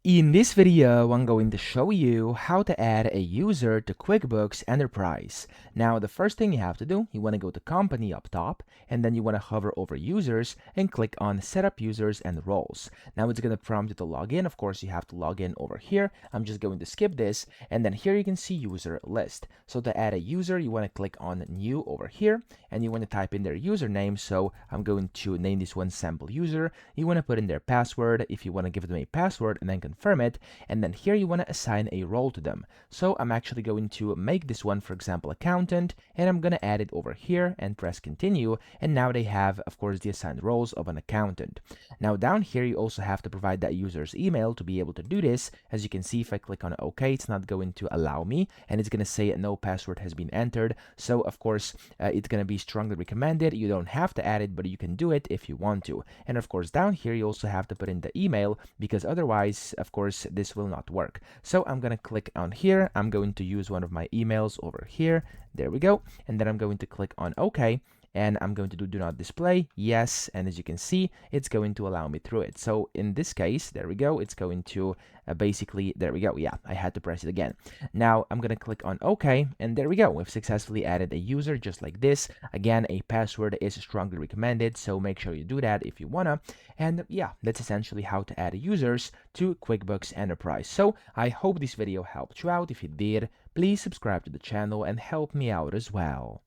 In this video, I'm going to show you how to add a user to QuickBooks Enterprise. Now, the first thing you have to do, you want to go to Company up top, and then you want to hover over Users and click on Setup Users and Roles. Now, it's going to prompt you to log in. Of course, you have to log in over here. I'm just going to skip this, and then here you can see User List. So to add a user, you want to click on New over here, and you want to type in their username. So I'm going to name this one Sample User. You want to put in their password if you want to give them a password, and then confirm it, and then here you want to assign a role to them. So I'm actually going to make this one, for example, accountant, and I'm going to add it over here and press continue, and now they have, of course, the assigned roles of an accountant. Now down here you also have to provide that user's email to be able to do this. As you can see, if I click on OK, it's not going to allow me, and it's going to say no password has been entered. So of course it's going to be strongly recommended. You don't have to add it, but you can do it if you want to. And of course down here you also have to put in the email, because otherwise, of course, this will not work. So I'm going to click on here. I'm going to use one of my emails over here. There we go. And then I'm going to click on OK. And I'm going to do not display, yes, and as you can see, it's going to allow me through it. So in this case, there we go, it's going to basically, there we go, yeah, I had to press it again. Now I'm going to click on OK, and there we go, we've successfully added a user just like this. Again, a password is strongly recommended, so make sure you do that if you wanna. And yeah, that's essentially how to add users to QuickBooks Enterprise. So I hope this video helped you out. If it did, please subscribe to the channel and help me out as well.